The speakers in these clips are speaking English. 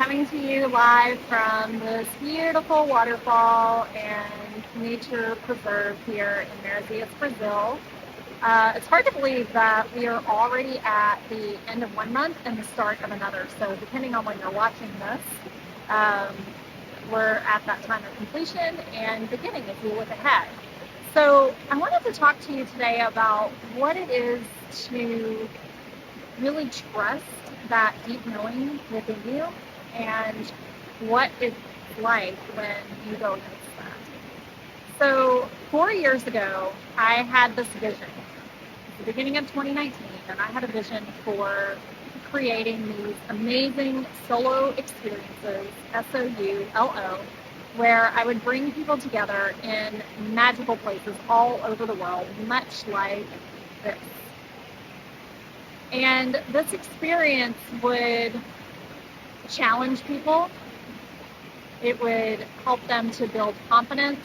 coming to you live from this beautiful waterfall and nature preserve here in Maresias, Brazil. It's hard to believe that we are already at the end of one month and the start of another. So depending on when you're watching this, um, we're at that time of completion and beginning if you look ahead. So I wanted to talk to you today about what it is to really trust that deep knowing within you and what it's like when you go against that. So 4 years ago, I had this vision. At the beginning of 2019, and I had a vision for creating these amazing solo experiences, SOULO, where I would bring people together in magical places all over the world, much like this. And this experience would challenge people. It would help them to build confidence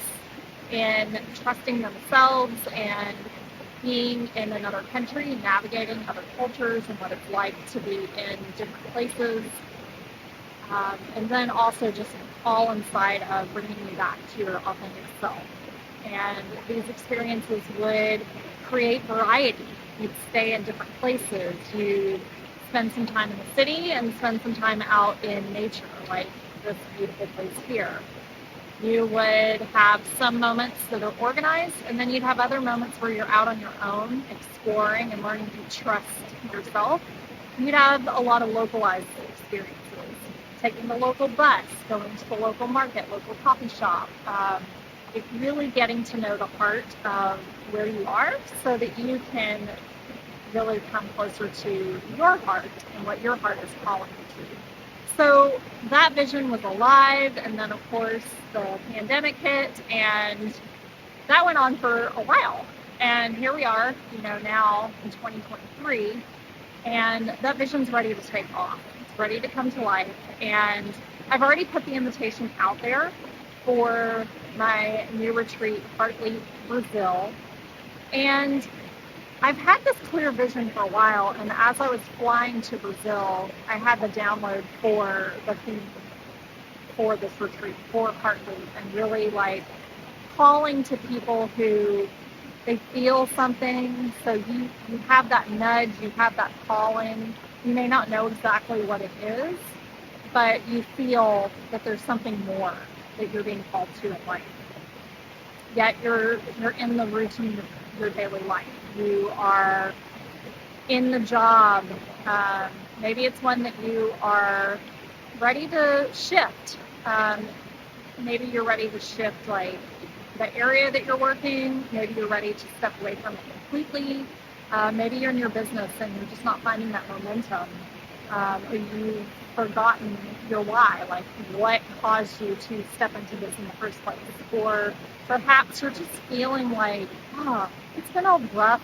in trusting themselves and being in another country, navigating other cultures and what it's like to be in different places. And then also just all inside of bringing you back to your authentic self. And these experiences would create variety. You'd stay in different places. You'd spend some time in the city and spend some time out in nature, like this beautiful place here. You would have some moments that are organized, and then you'd have other moments where you're out on your own, exploring and learning to trust yourself. You'd have a lot of localized experiences, taking the local bus, going to the local market, local coffee shop, really getting to know the heart of where you are so that you can really come closer to your heart and what your heart is calling you to. So that vision was alive, and then of course the pandemic hit, and that went on for a while. And here we are, now in 2023, and that vision's ready to take off. It's ready to come to life, and I've already put the invitation out there for my new retreat, Heartleap Brazil. And I've had this clear vision for a while, and as I was flying to Brazil, I had the download for the theme for this retreat, for Heartleap, and really calling to people who they feel something. So you have that nudge, you have that calling. You may not know exactly what it is, but you feel that there's something more that you're being called to in life. Yet you're in the routine of your daily life. You are in the job. Maybe it's one that you are ready to shift. Maybe you're ready to shift the area that you're working. Maybe you're ready to step away from it completely. Maybe you're in your business and you're just not finding that momentum. Or you've forgotten your why, what caused you to step into this in the first place. Or perhaps you're just feeling it's been a rough,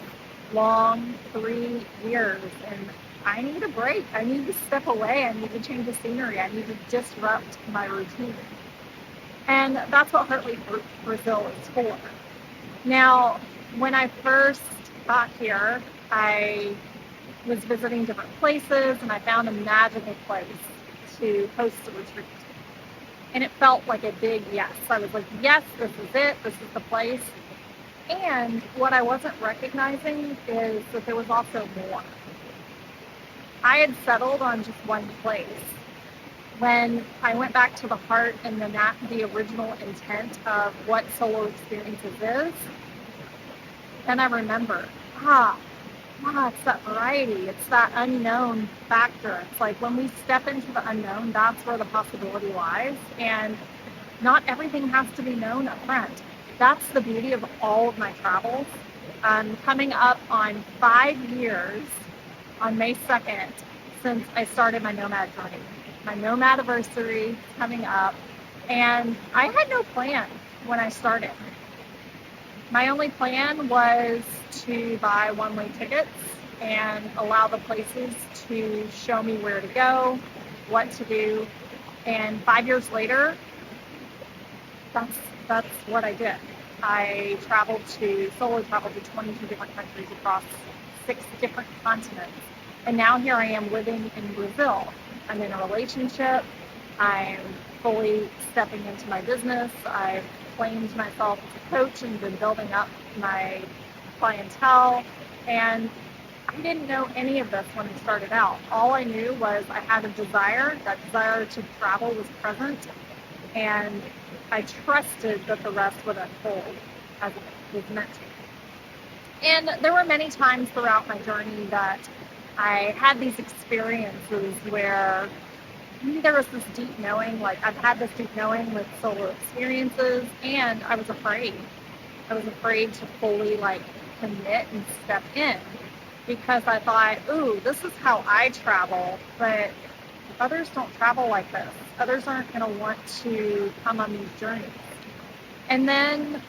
long 3 years, and I need a break. I need to step away. I need to change the scenery. I need to disrupt my routine. And that's what Heartleap Brazil is for. Now, when I first got here, I was visiting different places, and I found a magical place to host a retreat. And it felt like a big yes. I was like, yes, this is it. This is the place. And what I wasn't recognizing is that there was also more. I had settled on just one place. When I went back to the heart and the original intent of what solo experiences is, then I remembered, it's that variety. It's that unknown factor. It's like when we step into the unknown, that's where the possibility lies. And not everything has to be known up front. That's the beauty of all of my travels. Coming up on 5 years on May 2nd since I started my nomad journey. My nomad anniversary is coming up, and I had no plan when I started. My only plan was to buy one-way tickets and allow the places to show me where to go, what to do. And 5 years later, that's what I did. I solo traveled to 22 different countries across 6 different continents. And now here I am living in Brazil. I'm in a relationship. I'm fully stepping into my business. I've claimed myself as a coach and been building up my clientele. And I didn't know any of this when I started out. All I knew was I had a desire. That desire to travel was present. And I trusted that the rest would unfold as it was meant to. And there were many times throughout my journey that I had these experiences where there was this deep knowing, like I've had this deep knowing with solo experiences, and I was afraid. I was afraid to fully commit and step in because I thought, ooh, this is how I travel, but others don't travel like this. Others aren't going to want to come on these journeys. And then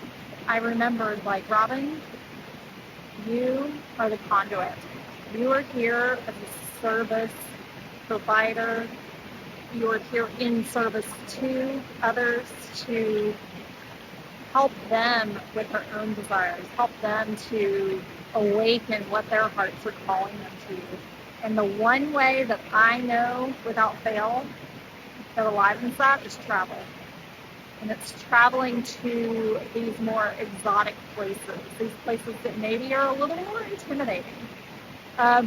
I remembered, Robin, you are the conduit. You are here as a service provider. You are here in service to others, to help them with their own desires, help them to awaken what their hearts are calling them to. And the one way that I know without fail that alivens that is travel. And it's traveling to these more exotic places, these places that maybe are a little more intimidating.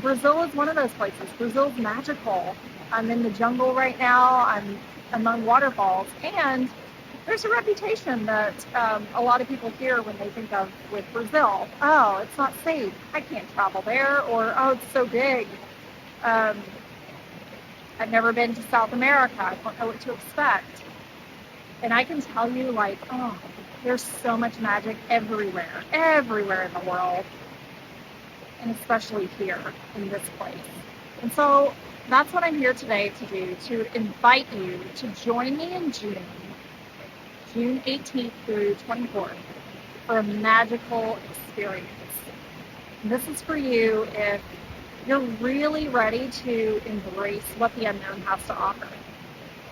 Brazil is one of those places. Brazil's magical. I'm in the jungle right now. I'm among waterfalls. And there's a reputation that a lot of people hear when they think of with Brazil. Oh, it's not safe. I can't travel there. Or, oh, it's so big. I've never been to South America. I don't know what to expect. And I can tell you, there's so much magic everywhere in the world. And especially here in this place. And so that's what I'm here today to do, to invite you to join me in June 18th through 24th, for a magical experience. And this is for you if you're really ready to embrace what the unknown has to offer.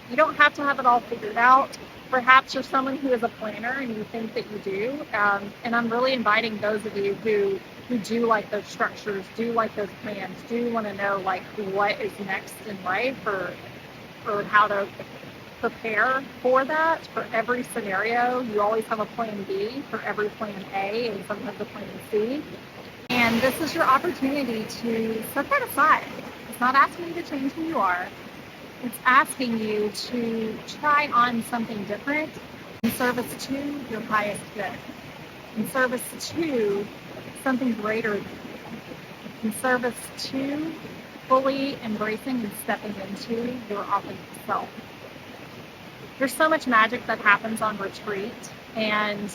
You don't have to have it all figured out. Perhaps you're someone who is a planner and you think that you do. And I'm really inviting those of you who do like those structures, do like those plans, do want to know what is next in life or how to prepare for that. For every scenario, you always have a plan B for every plan A and sometimes a plan C. And this is your opportunity to set that aside. It's not asking you to change who you are. It's asking you to try on something different in service to your highest good, in service to something greater than you, in service to fully embracing and stepping into your authentic self. There's so much magic that happens on retreat, and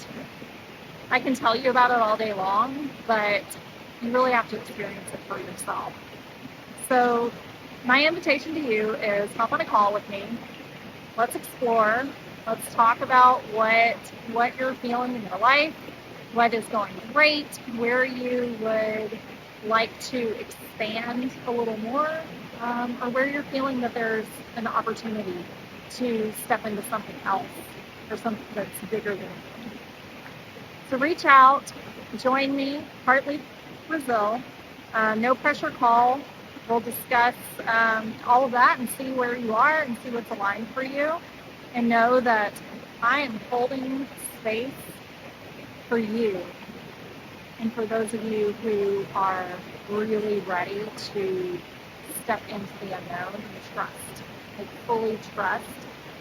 I can tell you about it all day long, but you really have to experience it for yourself. So my invitation to you is hop on a call with me. Let's explore. Let's talk about what you're feeling in your life, what is going great, where you would like to expand a little more, or where you're feeling that there's an opportunity to step into something else or something that's bigger than you. So reach out, join me, Heartleaf Brazil, no pressure call. We'll discuss all of that and see where you are and see what's aligned for you. And know that I am holding space for you and for those of you who are really ready to step into the unknown and trust. Fully trust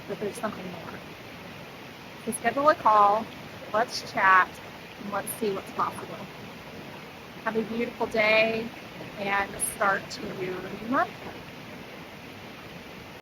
that there's something more. So schedule a call, let's chat, and let's see what's possible. Have a beautiful day and a start to your new month.